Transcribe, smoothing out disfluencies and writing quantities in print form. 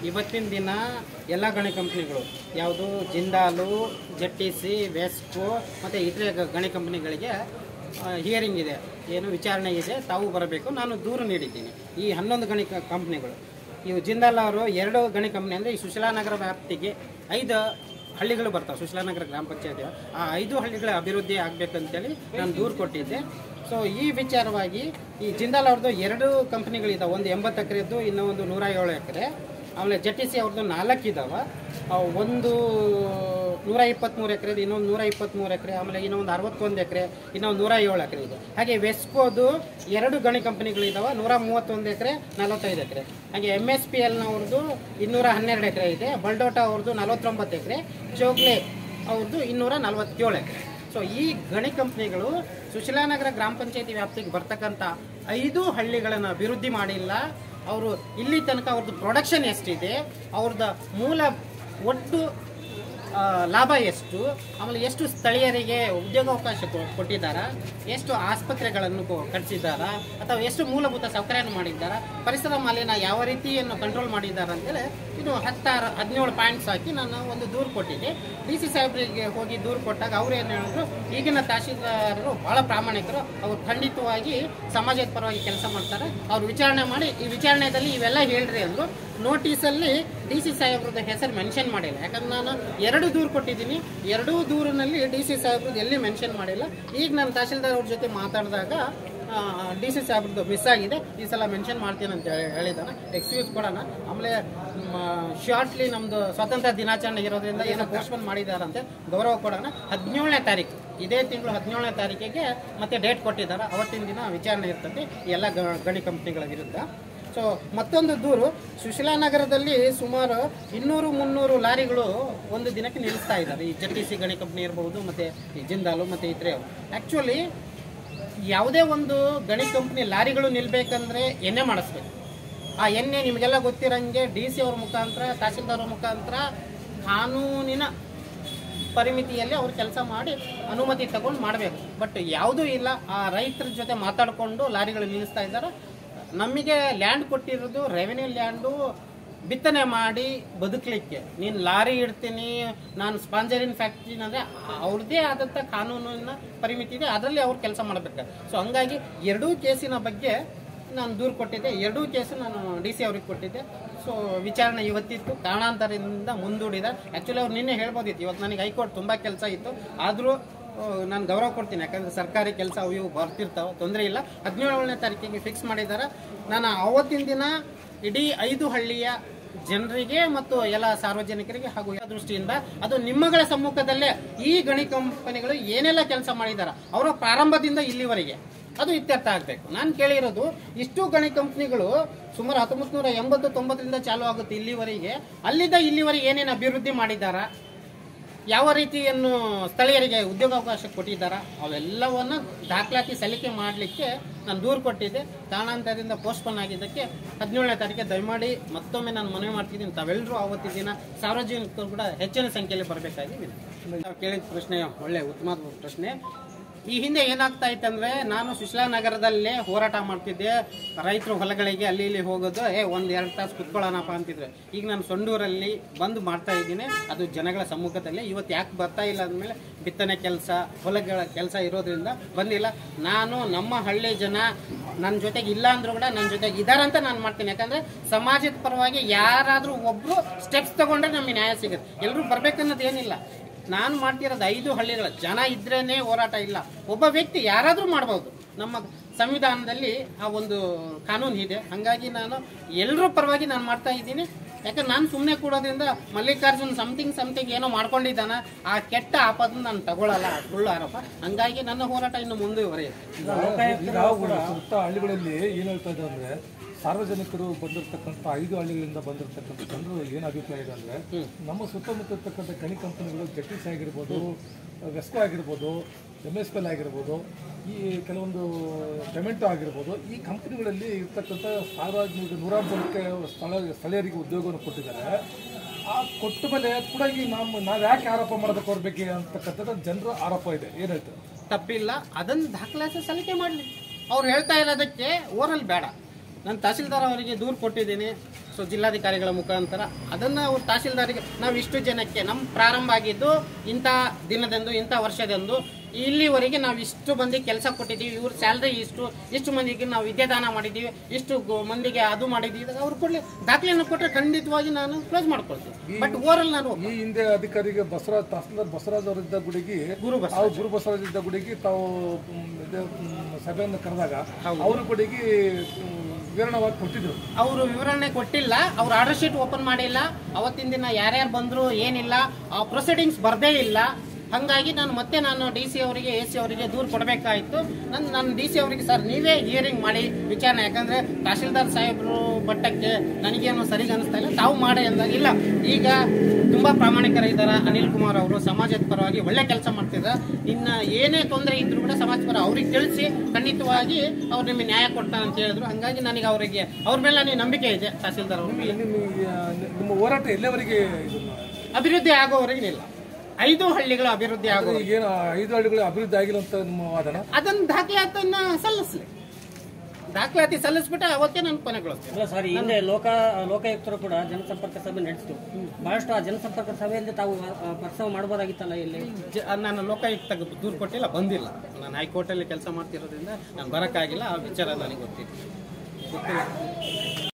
ಇವತ್ತಿನ ದಿನ ಎಲ್ಲ ಗಣಿ ಕಂಪ್ನಿಗಳು ಯಾವುದು ಜಿಂದಾಲು, ಜೆಟ್ಟಿಸಿ, ವೆಸ್ಕೋ ಮತ್ತು ಇತರೆ ಗಣಿ ಕಂಪ್ನಿಗಳಿಗೆ ಹಿಯರಿಂಗ್ ಇದೆ, ಏನು ವಿಚಾರಣೆ ಇದೆ, ತಾವು ಬರಬೇಕು. ನಾನು ದೂರು ನೀಡಿದ್ದೀನಿ. ಈ 11 ಗಣಿ ಕಂಪ್ನಿಗಳು, ಇವು ಜಿಂದಾಲ್ ಅವರು 2 ಗಣಿ ಕಂಪ್ನಿ ಅಂದರೆ ಈ ಸುಶೀಲಾನಗರ ವ್ಯಾಪ್ತಿಗೆ 5 ಹಳ್ಳಿಗಳು ಬರ್ತಾವೆ. ಸುಶೀಲಾನಗರ ಗ್ರಾಮ ಪಂಚಾಯತಿ ಆ 5 ಹಳ್ಳಿಗಳ ಅಭಿವೃದ್ಧಿ ಆಗಬೇಕಂತೇಳಿ ನಾನು ದೂರು ಕೊಟ್ಟಿದ್ದೆ. ಸೊ ಈ ವಿಚಾರವಾಗಿ ಈ ಜಿಂದಾಲ್ ಅವ್ರದ್ದು 2 ಕಂಪ್ನಿಗಳಿದ್ದಾವೆ. ಒಂದು 80 ಎಕರೆದ್ದು, ಇನ್ನೊಂದು 107 ಎಕರೆ. ಆಮೇಲೆ ಜೆಟ್ಟಿಸಿ ಅವ್ರದ್ದು 4 ಇದ್ದಾವೆ. ಒಂದು 123 ಎಕರೆದು, ಇನ್ನೊಂದು 123 ಎಕರೆ, ಆಮೇಲೆ ಇನ್ನೊಂದು 61 ಎಕರೆ, ಇನ್ನೊಂದು 107 ಎಕರೆ ಇದೆ. ಹಾಗೆ ವೆಸ್ಕೋದು 2 ಗಣಿ ಕಂಪ್ನಿಗಳಿದ್ದಾವೆ, 131 ಎಕರೆ, 45 ಎಕರೆ. ಹಾಗೆ MSPLನವ್ರದ್ದು 212 ಎಕರೆ ಇದೆ. ಬಲ್ಡೋಟಾ ಅವ್ರದ್ದು 49 ಎಕರೆ, ಜೋಗ್ಲೆ ಅವ್ರದ್ದು 247 ಎಕರೆ. ಸೊ ಈ ಗಣಿ ಕಂಪ್ನಿಗಳು ಸುಶೀಲಾನಗರ ಗ್ರಾಮ ಪಂಚಾಯತಿ ವ್ಯಾಪ್ತಿಗೆ ಬರ್ತಕ್ಕಂಥ 5 ಹಳ್ಳಿಗಳನ್ನು ಅಭಿವೃದ್ಧಿ ಮಾಡಿಲ್ಲ. ಅವರು ಇಲ್ಲಿ ತನಕ ಅವ್ರದ್ದು ಪ್ರೊಡಕ್ಷನ್ ಎಷ್ಟಿದೆ, ಅವ್ರದ್ದು ಮೂಲ ಒಟ್ಟು ಲಾಭ ಎಷ್ಟು, ಆಮೇಲೆ ಎಷ್ಟು ಸ್ಥಳೀಯರಿಗೆ ಉದ್ಯೋಗಾವಕಾಶ ಕೊಟ್ಟಿದ್ದಾರಾ, ಎಷ್ಟು ಆಸ್ಪತ್ರೆಗಳನ್ನು ಕಟ್ಟಿಸಿದ್ದಾರಾ, ಅಥವಾ ಎಷ್ಟು ಮೂಲಭೂತ ಸೌಕರ್ಯವನ್ನು ಮಾಡಿದ್ದಾರಾ, ಪರಿಸರ ಮಾಲಿನ್ಯ ಯಾವ ರೀತಿಯನ್ನು ಕಂಟ್ರೋಲ್ ಮಾಡಿದ್ದಾರೆ ಅಂತೇಳಿ ಇದು 17 ಪಾಯಿಂಟ್ಸ್ ಹಾಕಿ ನಾನು ಒಂದು ದೂರು ಕೊಟ್ಟಿದ್ದೆ. DC ಸಾಹೇಬರಿಗೆ ಹೋಗಿ ದೂರು ಕೊಟ್ಟಾಗ ಅವ್ರು ಏನು ಹೇಳಿದ್ರು, ಈಗಿನ ತಹಶೀಲ್ದಾರರು ಭಾಳ ಪ್ರಾಮಾಣಿಕರು, ಅವರು ಖಂಡಿತವಾಗಿ ಸಮಾಜದ ಪರವಾಗಿ ಕೆಲಸ ಮಾಡ್ತಾರೆ, ಅವ್ರು ವಿಚಾರಣೆ ಮಾಡಿ ಈ ವಿಚಾರಣೆಯಲ್ಲಿ ಇವೆಲ್ಲ ಹೇಳ್ರಿ ಅಂದರು. ನೋಟಿಸಲ್ಲಿ DC ಸಾಹೇಬ್ರದ್ದು ಹೆಸರು ಮೆನ್ಷನ್ ಮಾಡಿಲ್ಲ. ಯಾಕಂದ್ರೆ ನಾನು 2 ದೂರು ಕೊಟ್ಟಿದ್ದೀನಿ. 2 ದೂರಿನಲ್ಲಿ DC ಸಾಹೇಬ್ರದ್ದು ಎಲ್ಲಿ ಮೆನ್ಷನ್ ಮಾಡಿಲ್ಲ. ಈಗ ನಾನು ತಹಶೀಲ್ದಾರ್ ಅವ್ರ ಜೊತೆ ಮಾತಾಡಿದಾಗ DC ಸಾಹೇಬ್ರದ್ದು ಮಿಸ್ ಆಗಿದೆ, ಈ ಸಲ ಮೆನ್ಷನ್ ಮಾಡ್ತೀನಿ ಅಂತ ಹೇಳಿದ್ದಾನೆ. ಎಕ್ಸ್ಕ್ಯೂಸ್ ಕೊಡೋಣ. ಆಮೇಲೆ ಶಾರ್ಟ್ಲಿ ನಮ್ಮದು ಸ್ವಾತಂತ್ರ್ಯ ದಿನಾಚರಣೆ ಇರೋದ್ರಿಂದ ಏನೋ ಪೋಸ್ಟ್ಪೋನ್ ಮಾಡಿದಾರಂತೆ, ಗೌರವ ಕೊಡೋಣ. 17ನೇ ತಾರೀಕು, ಇದೇ ತಿಂಗಳು 17ನೇ ತಾರೀಕಿಗೆ ಮತ್ತೆ ಡೇಟ್ ಕೊಟ್ಟಿದ್ದಾರೆ. ಅವತ್ತಿನ ದಿನ ವಿಚಾರಣೆ ಇರ್ತದೆ ಎಲ್ಲ ಗಣಿ ಕಂಪ್ನಿಗಳ ವಿರುದ್ಧ. ಸೊ ಮತ್ತೊಂದು ದೂರು, ಸುಶೀಲಾನಗರದಲ್ಲಿ ಸುಮಾರು 200-300 ಲಾರಿಗಳು ಒಂದು ದಿನಕ್ಕೆ ನಿಲ್ಲಿಸ್ತಾ ಇದ್ದಾರೆ. ಈ ಜೆಟ್ಟಿಸಿ ಗಣಿ ಕಂಪ್ನಿ ಇರಬಹುದು, ಮತ್ತು ಈ ಜಿಂದಾಲು ಮತ್ತು ಇತರೆ. ಆ್ಯಕ್ಚುಲಿ ಯಾವುದೇ ಒಂದು ಗಣಿ ಕಂಪ್ನಿ ಲಾರಿಗಳು ನಿಲ್ಲಬೇಕಂದ್ರೆ ಎಣ್ಣೆ ಮಾಡಿಸ್ಬೇಕು. ಆ ಎಣ್ಣೆ ನಿಮಗೆಲ್ಲ ಗೊತ್ತಿರೋಂಗೆ DC ಅವ್ರ ಮುಖಾಂತರ, ತಹಶೀಲ್ದಾರ್ ಅವ್ರ ಮುಖಾಂತರ ಕಾನೂನಿನ ಪರಿಮಿತಿಯಲ್ಲಿ ಅವ್ರು ಕೆಲಸ ಮಾಡಿ ಅನುಮತಿ ತಗೊಂಡು ಮಾಡಬೇಕು. ಬಟ್ ಯಾವುದೂ ಇಲ್ಲ. ಆ ರೈತರ ಜೊತೆ ಮಾತಾಡಿಕೊಂಡು ಲಾರಿಗಳು ನಿಲ್ಲಿಸ್ತಾ ಇದ್ದಾರೆ. ನಮಗೆ ಲ್ಯಾಂಡ್ ಕೊಟ್ಟಿರೋದು ರೆವೆನ್ಯೂ ಲ್ಯಾಂಡು, ಬಿತ್ತನೆ ಮಾಡಿ ಬದುಕಲಿಕ್ಕೆ. ನೀನು ಲಾರಿ ಇಡ್ತೀನಿ, ನಾನು ಸ್ಪಾಂಜರಿನ್ ಫ್ಯಾಕ್ಟ್ರಿ ಅಂದರೆ ಅವ್ರದ್ದೇ ಆದಂಥ ಕಾನೂನಿನ ಪರಿಮಿತಿ ಇದೆ, ಅದರಲ್ಲಿ ಅವ್ರು ಕೆಲಸ ಮಾಡಬೇಕು. ಸೊ ಹಂಗಾಗಿ 2 ಕೇಸಿನ ಬಗ್ಗೆ ನಾನು ದೂರು ಕೊಟ್ಟಿದ್ದೆ. 2 ಕೇಸು ನಾನು DC ಅವ್ರಿಗೆ ಕೊಟ್ಟಿದ್ದೆ. ಸೊ ವಿಚಾರಣೆ ಇವತ್ತಿತ್ತು, ಕಾರಣಾಂತರದಿಂದ ಮುಂದೂಡಿದ. ಆ್ಯಕ್ಚುಲಿ ಅವ್ರು ನಿನ್ನೆ ಹೇಳ್ಬೋದಿತ್ತು, ಇವತ್ತು ನನಗೆ ಹೈಕೋರ್ಟ್ ತುಂಬ ಕೆಲಸ ಇತ್ತು, ಆದರೂ ನಾನು ಗೌರವ ಕೊಡ್ತೀನಿ. ಯಾಕಂದರೆ ಸರ್ಕಾರಿ ಕೆಲಸ ಇವು ಬರ್ತಿರ್ತಾವೆ, ತೊಂದರೆ ಇಲ್ಲ. 17ನೇ ತಾರೀಕಿಗೆ ಫಿಕ್ಸ್ ಮಾಡಿದ್ದಾರೆ. ನಾನು ಆವತ್ತಿನ ದಿನ ಇಡೀ 5 ಹಳ್ಳಿಯ ಜನರಿಗೆ ಮತ್ತು ಎಲ್ಲ ಸಾರ್ವಜನಿಕರಿಗೆ ಹಾಗೂ ದೃಷ್ಟಿಯಿಂದ ಅದು ನಿಮ್ಮಗಳ ಸಮ್ಮುಖದಲ್ಲೇ ಈ ಗಣಿ ಕಂಪನಿಗಳು ಏನೆಲ್ಲ ಕೆಲಸ ಮಾಡಿದ್ದಾರೆ ಅವರ ಪ್ರಾರಂಭದಿಂದ ಇಲ್ಲಿವರೆಗೆ ಅದು ಇತ್ಯರ್ಥ ಆಗಬೇಕು. ನಾನು ಕೇಳಿರೋದು, ಇಷ್ಟು ಗಣಿ ಕಂಪ್ನಿಗಳು ಸುಮಾರು 1980-90ರಿಂದ ಚಾಲೂ ಆಗುತ್ತೆ ಇಲ್ಲಿವರೆಗೆ, ಅಲ್ಲಿದ್ದ ಇಲ್ಲಿವರೆಗೆ ಏನೇನು ಅಭಿವೃದ್ಧಿ ಮಾಡಿದ್ದಾರಾ, ಯಾವ ರೀತಿಯನ್ನು ಸ್ಥಳೀಯರಿಗೆ ಉದ್ಯೋಗಾವಕಾಶ ಕೊಟ್ಟಿದ್ದಾರಾ, ಅವೆಲ್ಲವನ್ನು ದಾಖಲಾತಿ ಸಲ್ಲಿಕೆ ಮಾಡಲಿಕ್ಕೆ ನಾನು ದೂರು ಕೊಟ್ಟಿದ್ದೆ. ಕಾರಣಾಂತರದಿಂದ ಪೋಸ್ಟ್ಪೋನ್ ಆಗಿದ್ದಕ್ಕೆ 17ನೇ ತಾರೀಕಿಗೆ ದಯಮಾಡಿ ಮತ್ತೊಮ್ಮೆ ನಾನು ಮನವಿ ಮಾಡ್ತಿದ್ದೀನಿ, ತಾವೆಲ್ಲರೂ ಆವತ್ತಿನ ದಿನ ಸಾರ್ವಜನಿಕರು ಕೂಡ ಹೆಚ್ಚಿನ ಸಂಖ್ಯೆಯಲ್ಲಿ ಬರಬೇಕಾಗಿ. ನಾವು ಕೇಳಿದ ಪ್ರಶ್ನೆ ಒಳ್ಳೆ ಉತ್ತಮ ಪ್ರಶ್ನೆ. ಈ ಹಿಂದೆ ಏನಾಗ್ತಾ ಇತ್ತಂದ್ರೆ, ನಾನು ಸುಶೀಲಾನಗರದಲ್ಲೇ ಹೋರಾಟ ಮಾಡ್ತಿದ್ದೆ. ರೈತರು ಹೊಲಗಳಿಗೆ ಅಲ್ಲಿ ಇಲ್ಲಿ ಹೋಗೋದು, 1-2 ತಾಸು ಕುತ್ಕೊಳ್ಳೋಣಪ್ಪ ಅಂತಿದ್ರೆ. ಈಗ ನಾನು ಸೊಂಡೂರಲ್ಲಿ ಬಂದು ಮಾಡ್ತಾ ಇದ್ದೀನಿ, ಅದು ಜನಗಳ ಸಮ್ಮುಖದಲ್ಲಿ. ಇವತ್ತು ಯಾಕೆ ಬರ್ತಾ ಇಲ್ಲ ಅಂದಮೇಲೆ ಬಿತ್ತನೆ ಕೆಲಸ, ಹೊಲಗಳ ಕೆಲಸ ಇರೋದ್ರಿಂದ ಬಂದಿಲ್ಲ. ನಾನು ನಮ್ಮ ಹಳ್ಳಿ ಜನ ನನ್ನ ಜೊತೆಗೆ ಇಲ್ಲ ಅಂದ್ರೂ ಕೂಡ ನನ್ನ ಜೊತೆಗೆ ಇದ್ದಾರಂತ ನಾನು ಮಾಡ್ತೀನಿ. ಯಾಕಂದರೆ ಸಮಾಜದ ಪರವಾಗಿ ಯಾರಾದರೂ ಒಬ್ಬರು ಸ್ಟೆಪ್ಸ್ ತಗೊಂಡ್ರೆ ನಮಗೆ ನ್ಯಾಯ ಸಿಗುತ್ತೆ. ಎಲ್ಲರೂ ಬರ್ಬೇಕನ್ನೋದು ಏನಿಲ್ಲ. ನಾನು ಮಾಡ್ತಿರೋದು 5 ಹಳ್ಳಿಗಳ ಜನ ಇದ್ರೇನೆ ಹೋರಾಟ ಇಲ್ಲ. ಒಬ್ಬ ವ್ಯಕ್ತಿ ಯಾರಾದರೂ ಮಾಡ್ಬೋದು. ನಮ್ಮ ಸಂವಿಧಾನದಲ್ಲಿ ಆ ಒಂದು ಕಾನೂನು ಇದೆ. ಹಾಗಾಗಿ ನಾನು ಎಲ್ಲರ ಪರವಾಗಿ ನಾನು ಮಾಡ್ತಾ ಇದ್ದೀನಿ. ಯಾಕಂದ್ರೆ ನಾನು ಸುಮ್ಮನೆ ಕೂಡೋದ್ರಿಂದ ಮಲ್ಲಿಕಾರ್ಜುನ್ ಸಮಥಿಂಗ್ ಏನೋ ಮಾಡ್ಕೊಂಡಿದ್ದಾನ, ಆ ಕೆಟ್ಟ ಆಪದನ್ನು ನಾನು ತಗೊಳ್ಳಲ್ಲ, ಸುಳ್ಳು ಆರೋಪ. ಹಂಗಾಗಿ ನನ್ನ ಹೋರಾಟ ಇನ್ನು ಮುಂದುವರೆಯುತ್ತೆ. ಹಳ್ಳಿಗಳಲ್ಲಿ ಏನು ಹೇಳ್ತಾ ಇದ್ದಾರೆ ಅಂದ್ರೆ, ಸಾರ್ವಜನಿಕರು ಬಂದಿರತಕ್ಕಂಥ 5 ಹಳ್ಳಿಗಳಿಂದ ಬಂದಿರತಕ್ಕಂಥ ಜನರು ಏನು ಅಭಿಪ್ರಾಯ ಇದೆ ಅಂದರೆ, ನಮ್ಮ ಸುತ್ತಮುತ್ತ ಇರ್ತಕ್ಕಂಥ ಗಣಿ ಕಂಪನಿಗಳು ಜೆಟ್ಟಿಸಿ ಆಗಿರ್ಬೋದು, ವೆಸ್ಕೋ ಆಗಿರ್ಬೋದು, MSPL ಆಗಿರ್ಬೋದು, ಈ ಕೆಲವೊಂದು ಟೊಮೆಟೊ ಆಗಿರ್ಬೋದು, ಈ ಕಂಪನಿಗಳಲ್ಲಿ ಇರ್ತಕ್ಕಂಥ ಸಾರ್ವಜನಿಕ 100 ಜನಕ್ಕೆ ಸ್ಥಳೀಯರಿಗೆ ಉದ್ಯೋಗವನ್ನು ಕೊಟ್ಟಿದ್ದಾರೆ. ಆ ಕೊಟ್ಟ ಮೇಲೆ ಕೂಡ ಈ ನಾವು ಯಾಕೆ ಆರೋಪ ಮಾಡಬೇಕು ಅವ್ರ ಬಗ್ಗೆ ಅಂತಕ್ಕಂಥದ್ದು ಜನರ ಆರೋಪ ಇದೆ. ಏನು ಹೇಳ್ತಾರೆ? ತಪ್ಪಿಲ್ಲ, ಅದನ್ನು ದಾಖಲಾತಿ ಸಲ್ಲಿಕೆ ಮಾಡಲಿ. ಅವ್ರು ಹೇಳ್ತಾ ಇರೋದಕ್ಕೆ ಓರಲ್ ಬೇಡ. ನಾನು ತಹಸೀಲ್ದಾರ್ ಅವರಿಗೆ ದೂರು ಕೊಟ್ಟಿದ್ದೀನಿ. ಸೊ ಜಿಲ್ಲಾಧಿಕಾರಿಗಳ ಮುಖಾಂತರ ಅದನ್ನು ಅವ್ರು ತಹಸೀಲ್ದಾರಿಗೆ ನಾವು ಇಷ್ಟು ಜನಕ್ಕೆ ನಮ್ಮ ಪ್ರಾರಂಭ ಆಗಿದ್ದು ಇಂಥ ದಿನದಂದು ಇಂಥ ವರ್ಷದಂದು ಇಲ್ಲಿವರೆಗೆ ನಾವು ಇಷ್ಟು ಮಂದಿ ಕೆಲಸ ಕೊಟ್ಟಿದ್ದೀವಿ, ಇವ್ರ ಸ್ಯಾಲ್ರಿ ಇಷ್ಟು ಮಂದಿಗೆ ನಾವು ವಿದ್ಯಾದಾನ ಮಾಡಿದ್ದೀವಿ, ಇಷ್ಟು ಮಂದಿಗೆ ಅದು ಮಾಡಿದ್ದೀವಿ, ಅವ್ರು ಕೊಡಲಿ ದಾಖಲೆಯನ್ನು ಕೊಟ್ಟರೆ ಖಂಡಿತವಾಗಿ ನಾನು ಕ್ಲೋಸ್ ಮಾಡ್ಕೊಳ್ತೀನಿ. ಬಟ್ ಓವರಲ್ ನಾನು ಈ ಹಿಂದೆ ಅಧಿಕಾರಿಗೆ ಬಸವರಾಜ್ ತಹಸೀಲ್ದಾರ್ ಬಸವರಾಜ್ ಅವರಿದ್ದ ಗುಡಿಗೆ ಗುರು ಬಸವರಾಜ್ ಇದ್ದ ಗುಡಿಗೆ ತಾವು ಸಭೆಯನ್ನು ಕರೆದಾಗ ಅವರು ಗುಡಿಗೆ ವಿವರಣವಾಗಿ ಕೊಟ್ಟಿದ್ರು. ಅವರು ವಿವರಣೆ ಕೊಟ್ಟಿಲ್ಲ, ಅವ್ರು ಆರ್ಡರ್ ಶೀಟ್ ಓಪನ್ ಮಾಡಿಲ್ಲ, ಅವತ್ತಿನ ದಿನ ಯಾರ್ಯಾರು ಬಂದ್ರು ಏನಿಲ್ಲ, ಆ ಪ್ರೊಸೀಡಿಂಗ್ಸ್ ಬರ್ದೇ ಇಲ್ಲ. ಹಾಗಾಗಿ ನಾನು ಡಿ ಸಿ ಅವರಿಗೆ ಎ ಸಿ ಅವರಿಗೆ ದೂರು ಕೊಡಬೇಕಾಯಿತು. ನಾನು ಡಿ ಸಿ ಅವರಿಗೆ ಸರ್ ನೀವೇ ಹಿಯರಿಂಗ್ ಮಾಡಿ ವಿಚಾರಣೆ, ಯಾಕಂದ್ರೆ ತಹಸೀಲ್ದಾರ್ ಸಾಹೇಬರು ಮಟ್ಟಕ್ಕೆ ನನಗೇನು ಸರಿಗೆ ಅನಿಸ್ತಾ ಇಲ್ಲ, ತಾವು ಮಾಡಿ ಅಂದಾಗ ಇಲ್ಲ. ಈಗ ತುಂಬಾ ಪ್ರಾಮಾಣಿಕರಿದ್ದಾರೆ ಅನಿಲ್ ಕುಮಾರ್ ಅವರು, ಸಮಾಜದ ಪರವಾಗಿ ಒಳ್ಳೆ ಕೆಲಸ ಮಾಡ್ತಿದ್ದಾರೆ. ಇನ್ನು ಏನೇ ತೊಂದರೆ ಇದ್ರು ಕೂಡ ಸಮಾಜ ಪರ ಅವ್ರಿಗೆ ತಿಳಿಸಿ ಖಂಡಿತವಾಗಿ ಅವ್ರು ನಿಮಗೆ ನ್ಯಾಯ ಕೊಡ್ತಾರೆ ಅಂತ ಹೇಳಿದ್ರು. ಹಾಗಾಗಿ ನನಗೆ ಅವರಿಗೆ ಅವ್ರ ಮೇಲೆ ನನಗೆ ನಂಬಿಕೆ ಇದೆ. ತಹಸೀಲ್ದಾರ್ ಅವರು ನಿಮ್ಮ ಹೋರಾಟ ಎಲ್ಲವರೆಗೆ ಅಭಿವೃದ್ಧಿ ಆಗೋವರೆಗೆ ಇಲ್ಲ, 5 ಹಳ್ಳಿಗಳ ಅಭಿವೃದ್ಧಿ ಆಗೋ. ಏನು 5 ಹಳ್ಳಿಗಳು ಅಭಿವೃದ್ಧಿ ಆಗಿಲ್ಲ ಅಂತ ನಿಮ್ಮ ವಾದನ? ಅದನ್ನ ದಾಖಲಾತಿಯನ್ನ ಸಲ್ಲಿಸಲಿ, ದಾಖಲಾತಿ ಸಲ್ಲಿಸ್ಬಿಟ್ಟು ಅವತ್ತೇ ನಾನು ಕೊನೆಗೊಳಿಸ್ತೀನಿ. ಸರ್, ಹಿಂದೆ ಲೋಕಾಯುಕ್ತರು ಕೂಡ ಜನಸಂಪರ್ಕ ಸಭೆ ನಡೆಸಿತು. ಬಹಳಷ್ಟು ಆ ಜನಸಂಪರ್ಕ ಸಭೆಯಲ್ಲಿ ತಾವು ಪ್ರಸ್ತಾವ ಮಾಡಬಹುದಾಗಿತ್ತಲ್ಲ. ಇಲ್ಲಿ ನಾನು ಲೋಕಾಯುಕ್ತ ದೂರು ಕೊಟ್ಟಿಲ್ಲ, ಬಂದಿಲ್ಲ. ನಾನು ಹೈಕೋರ್ಟಲ್ಲಿ ಕೆಲಸ ಮಾಡ್ತಿರೋದ್ರಿಂದ ನಾನು ಬರೋಕ್ಕಾಗಿಲ್ಲ. ಆ ವಿಚಾರ ನನಗೆ ಗೊತ್ತಿಲ್ಲ.